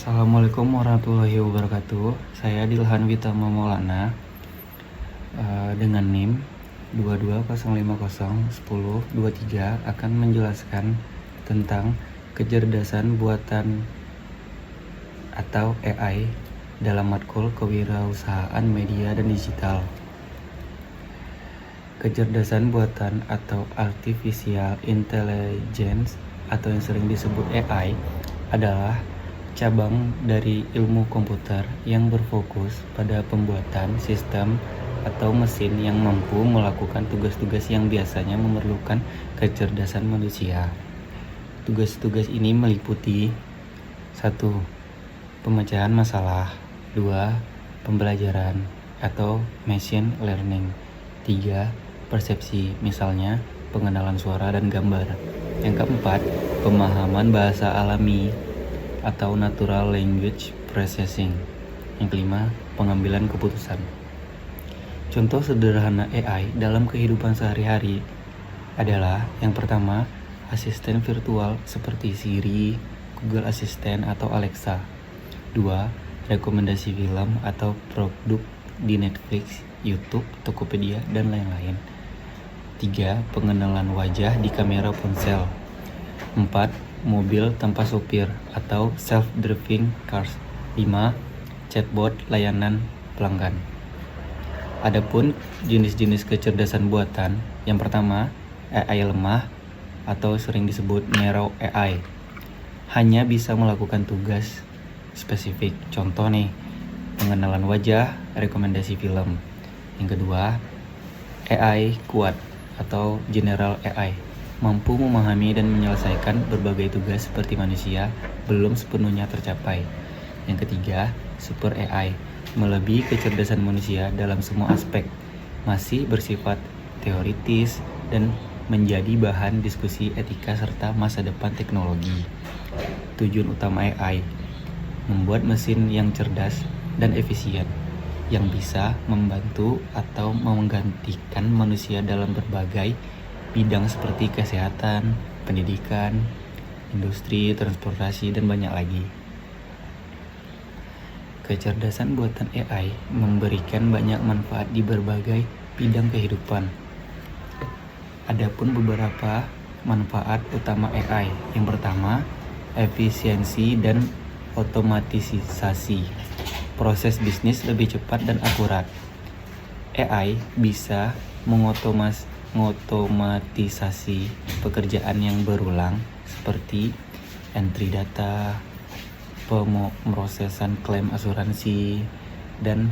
Assalamualaikum warahmatullahi wabarakatuh. Saya Dilhan Witama Maulana dengan NIM 2205010123 akan menjelaskan tentang kecerdasan buatan atau AI dalam matkul kewirausahaan media dan digital. Kecerdasan buatan atau artificial intelligence atau yang sering disebut AI adalah cabang dari ilmu komputer yang berfokus pada pembuatan sistem atau mesin yang mampu melakukan tugas-tugas yang biasanya memerlukan kecerdasan manusia. Tugas-tugas ini meliputi 1. Pemecahan masalah. 2. Pembelajaran atau machine learning. 3. Persepsi, misalnya pengenalan suara dan gambar. Yang keempat, pemahaman bahasa alami atau natural language processing. Yang kelima, pengambilan keputusan. Contoh sederhana AI dalam kehidupan sehari-hari adalah yang pertama, asisten virtual seperti Siri, Google Assistant atau Alexa. 2. Rekomendasi film atau produk di Netflix, YouTube, Tokopedia, dan lain-lain. 3. Pengenalan wajah di kamera ponsel. 4. Mobil tanpa sopir atau self-driving cars. 5. Chatbot layanan pelanggan. Adapun jenis-jenis kecerdasan buatan, yang pertama, AI lemah atau sering disebut narrow AI. Hanya bisa melakukan tugas spesifik. Contoh nih, pengenalan wajah, rekomendasi film. Yang kedua, AI kuat atau general AI, mampu memahami dan menyelesaikan berbagai tugas seperti manusia, belum sepenuhnya tercapai. Yang ketiga, super AI, melebihi kecerdasan manusia dalam semua aspek, masih bersifat teoritis dan menjadi bahan diskusi etika serta masa depan teknologi. Tujuan utama AI, membuat mesin yang cerdas dan efisien, yang bisa membantu atau menggantikan manusia dalam berbagai bidang seperti kesehatan, pendidikan, industri, transportasi, dan banyak lagi. Kecerdasan buatan AI memberikan banyak manfaat di berbagai bidang kehidupan. Adapun beberapa manfaat utama AI. Yang pertama, efisiensi dan otomatisasi. Proses bisnis lebih cepat dan akurat. AI bisa mengotomatisasi pekerjaan yang berulang seperti entry data, pemrosesan klaim asuransi, dan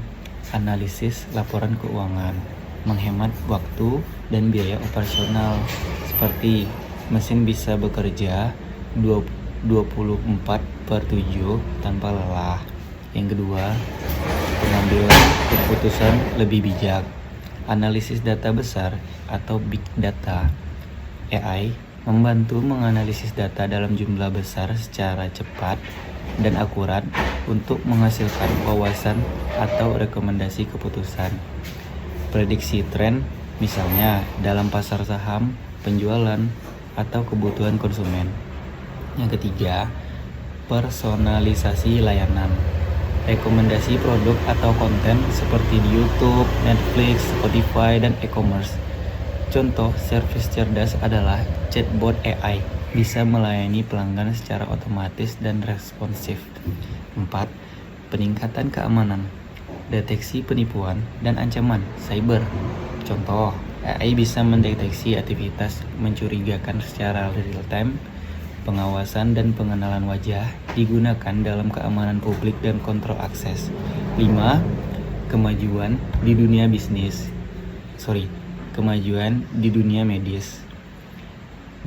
analisis laporan keuangan, menghemat waktu dan biaya operasional, seperti mesin bisa bekerja 24/7 tanpa lelah. Yang kedua, pengambilan keputusan lebih bijak. Analisis data besar atau big data. AI membantu menganalisis data dalam jumlah besar secara cepat dan akurat untuk menghasilkan wawasan atau rekomendasi keputusan. Prediksi tren, misalnya dalam pasar saham, penjualan, atau kebutuhan konsumen. Yang ketiga, personalisasi layanan. Rekomendasi produk atau konten seperti di YouTube, Netflix, Spotify, dan e-commerce. Contoh servis cerdas adalah chatbot AI, bisa melayani pelanggan secara otomatis dan responsif. 4. Peningkatan keamanan. Deteksi penipuan dan ancaman cyber. Contoh, AI bisa mendeteksi aktivitas mencurigakan secara real time. Pengawasan dan pengenalan wajah digunakan dalam keamanan publik dan kontrol akses. 5. Kemajuan di dunia medis.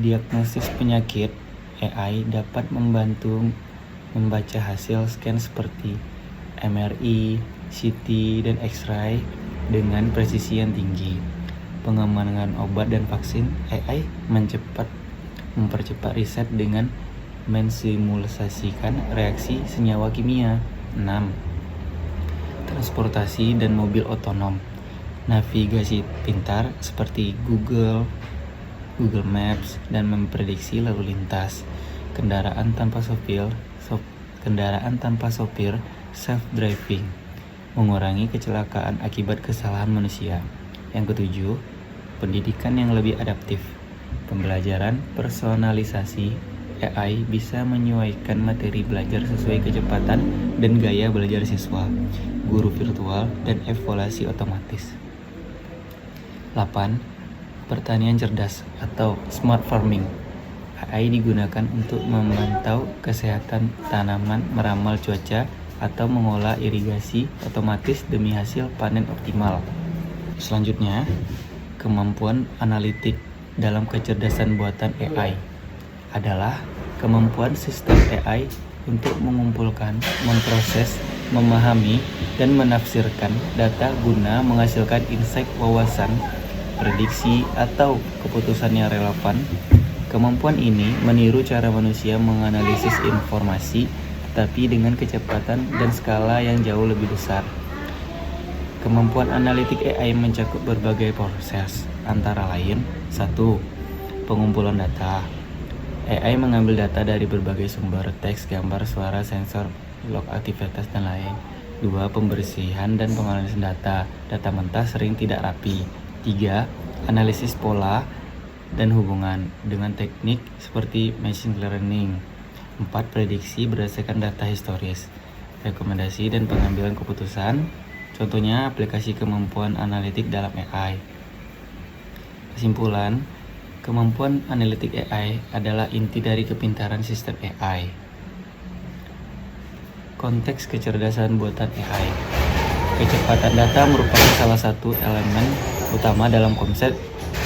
Diagnosis penyakit, AI dapat membantu membaca hasil scan seperti MRI, CT, dan X-ray dengan presisi yang tinggi. Pengembangan obat dan vaksin, AI mempercepat riset dengan mensimulasikan reaksi senyawa kimia. 6. Transportasi dan mobil otonom. Navigasi pintar seperti Google Maps dan memprediksi lalu lintas. Kendaraan tanpa sopir kendaraan tanpa sopir self-driving, mengurangi kecelakaan akibat kesalahan manusia. Yang ketujuh, pendidikan yang lebih adaptif. Pembelajaran personalisasi AI bisa menyesuaikan materi belajar sesuai kecepatan dan gaya belajar siswa, guru virtual, dan evaluasi otomatis. 8. Pertanian cerdas atau smart farming. AI digunakan untuk memantau kesehatan tanaman, meramal cuaca, atau mengolah irigasi otomatis demi hasil panen optimal. Selanjutnya, kemampuan analitik dalam kecerdasan buatan AI adalah kemampuan sistem AI untuk mengumpulkan, memproses, memahami, dan menafsirkan data guna menghasilkan insight, wawasan, prediksi, atau keputusan yang relevan. Kemampuan ini meniru cara manusia menganalisis informasi, tetapi dengan kecepatan dan skala yang jauh lebih besar. Kemampuan analitik AI mencakup berbagai proses, antara lain 1. Pengumpulan data. AI mengambil data dari berbagai sumber, teks, gambar, suara, sensor, log aktivitas, dan lain. 2. Pembersihan dan penganalisan data. Data mentah sering tidak rapi. 3. Analisis pola dan hubungan dengan teknik seperti machine learning. 4. Prediksi berdasarkan data historis. Rekomendasi dan pengambilan keputusan. Contohnya aplikasi kemampuan analitik dalam AI. Kesimpulan, kemampuan analitik AI adalah inti dari kepintaran sistem AI. Konteks kecerdasan buatan AI. Kecepatan data merupakan salah satu elemen utama dalam konsep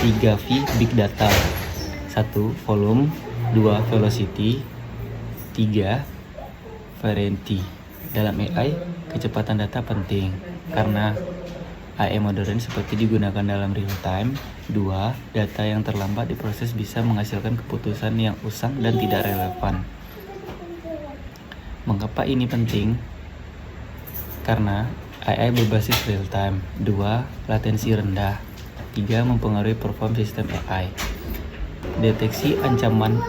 3V Big Data. 1. Volume. 2. Velocity. 3. Variety. Dalam AI, kecepatan data penting karena AI modern seperti digunakan dalam real time. 2. Data yang terlambat diproses bisa menghasilkan keputusan yang usang dan tidak relevan. Mengapa ini penting? Karena AI berbasis real time. 2. Latensi rendah. 3. Mempengaruhi performa sistem AI. Deteksi ancaman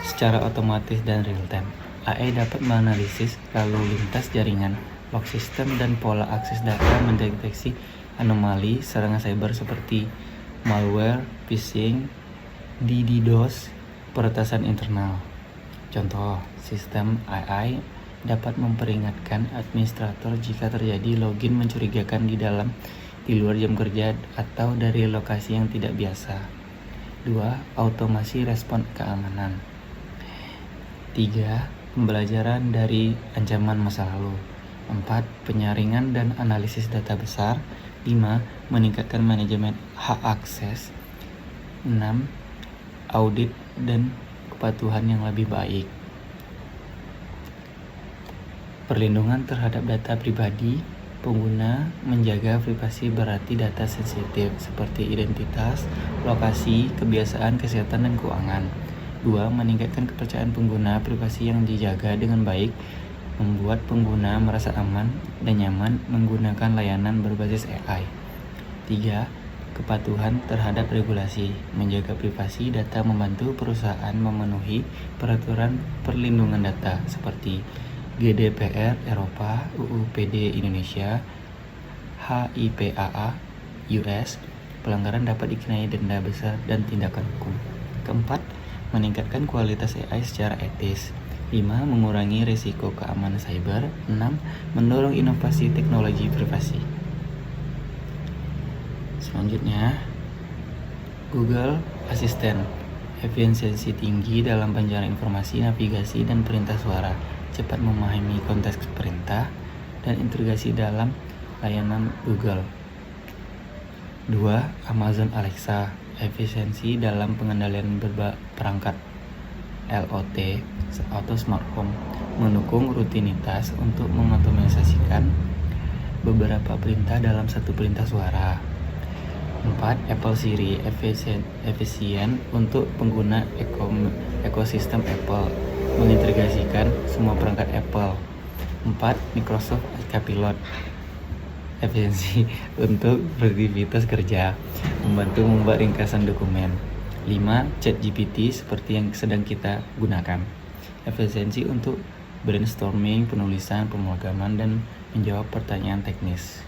secara otomatis dan real time. AI dapat menganalisis lalu lintas jaringan, log sistem, dan pola akses data, mendeteksi anomali serangan cyber seperti malware, phishing, DDoS, peretasan internal. Contoh, sistem AI dapat memperingatkan administrator jika terjadi login mencurigakan di luar jam kerja atau dari lokasi yang tidak biasa. 2. Automasi respon keamanan. 3. Pembelajaran dari ancaman masa lalu. 4. Penyaringan dan analisis data besar. 5. Meningkatkan manajemen hak akses. 6. Audit dan kepatuhan yang lebih baik. Perlindungan terhadap data pribadi. Pengguna menjaga privasi berarti data sensitif seperti identitas, lokasi, kebiasaan, kesehatan, dan keuangan. 2. Meningkatkan kepercayaan pengguna. Privasi yang dijaga dengan baik membuat pengguna merasa aman dan nyaman menggunakan layanan berbasis AI. 3. Kepatuhan terhadap regulasi. Menjaga privasi data membantu perusahaan memenuhi peraturan perlindungan data seperti GDPR Eropa, UU PD Indonesia, HIPAA US. Pelanggaran dapat dikenai denda besar dan tindakan hukum. 4. Meningkatkan kualitas AI secara etis. 5. Mengurangi risiko keamanan cyber. 6. Mendorong inovasi teknologi privasi. Selanjutnya, Google Assistant. Efisiensi tinggi dalam pencarian informasi, navigasi, dan perintah suara. Cepat memahami konteks perintah dan integrasi dalam layanan Google. 2. Amazon Alexa. Efisiensi dalam pengendalian perangkat LOT atau smart home, mendukung rutinitas untuk mengotomatisasikan beberapa perintah dalam satu perintah suara. 4. Apple Siri. Efisien untuk pengguna ekosistem Apple, mengintegrasikan semua perangkat Apple. 4. Microsoft Copilot. Efisiensi untuk produktivitas kerja, membantu membuat ringkasan dokumen. 5. ChatGPT seperti yang sedang kita gunakan. Efisiensi untuk brainstorming, penulisan, pemrograman, dan menjawab pertanyaan teknis.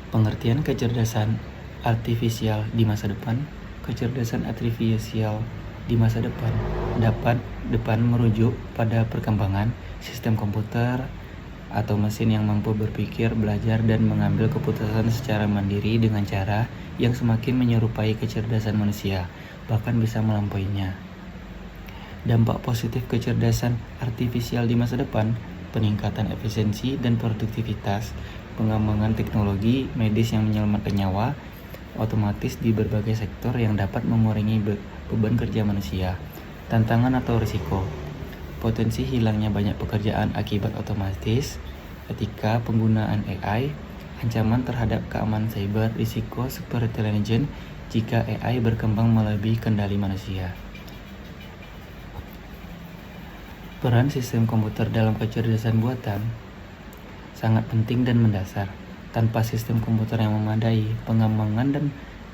Pengertian kecerdasan artifisial di masa depan. Kecerdasan artifisial di masa depan merujuk pada perkembangan sistem komputer atau mesin yang mampu berpikir, belajar, dan mengambil keputusan secara mandiri dengan cara yang semakin menyerupai kecerdasan manusia, bahkan bisa melampauinya. Dampak positif kecerdasan artifisial di masa depan: peningkatan efisiensi dan produktivitas, pengembangan teknologi medis yang menyelamatkan nyawa, otomatis di berbagai sektor yang dapat mengurangi beban kerja manusia. Tantangan atau risiko: potensi hilangnya banyak pekerjaan akibat otomatis, etika penggunaan AI, ancaman terhadap keamanan cyber, risiko superintelligence jika AI berkembang melebihi kendali manusia. Peran sistem komputer dalam kecerdasan buatan sangat penting dan mendasar. Tanpa sistem komputer yang memadai, pengembangan dan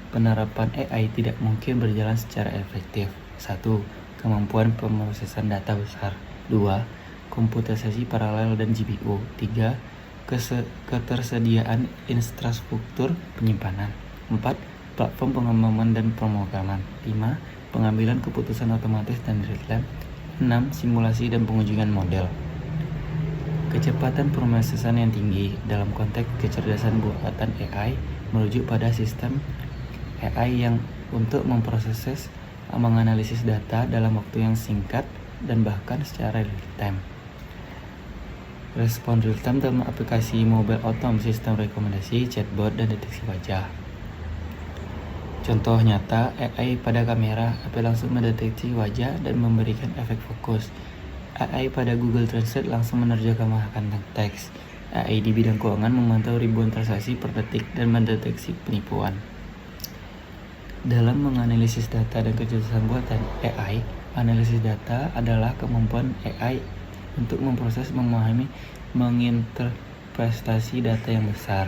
penerapan AI tidak mungkin berjalan secara efektif. 1. Kemampuan pemrosesan data besar. 2. Komputerisasi paralel dan GPU. 3. Ketersediaan infrastruktur penyimpanan. 4. Platform pengembangan dan pemrograman. 5. Pengambilan keputusan otomatis dan real-time. 6. Simulasi dan pengujian model. Kecepatan pemrosesan yang tinggi dalam konteks kecerdasan buatan AI merujuk pada sistem AI yang untuk memproses, menganalisis data dalam waktu yang singkat dan bahkan secara real-time. Respon real-time dalam aplikasi mobile autom, sistem rekomendasi, chatbot, dan deteksi wajah. Contoh nyata, AI pada kamera HP langsung mendeteksi wajah dan memberikan efek fokus. AI pada Google Translate langsung menerjemahkan teks. AI di bidang keuangan memantau ribuan transaksi per detik dan mendeteksi penipuan. Dalam menganalisis data dan kecerdasan buatan AI, analisis data adalah kemampuan AI untuk memproses, memahami, menginterpretasi data yang besar,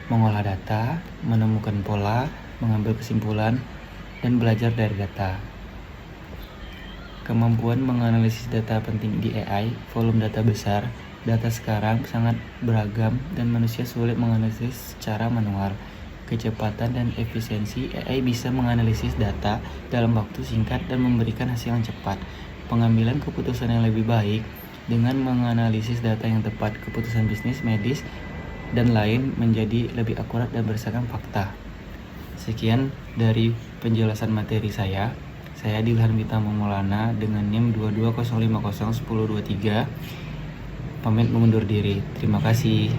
mengolah data, menemukan pola, mengambil kesimpulan, dan belajar dari data. Kemampuan menganalisis data penting di AI. Volume data besar. Data sekarang sangat beragam dan manusia sulit menganalisis secara manual. Kecepatan dan efisiensi. AI bisa menganalisis data dalam waktu singkat dan memberikan hasil yang cepat. Pengambilan keputusan yang lebih baik dengan menganalisis data yang tepat. Keputusan bisnis, medis, dan lain menjadi lebih akurat dan berdasarkan fakta. Sekian dari penjelasan materi saya. Saya Dilhan Bintang Maulana dengan NIM 22050103 pamit mengundur diri. Terima kasih.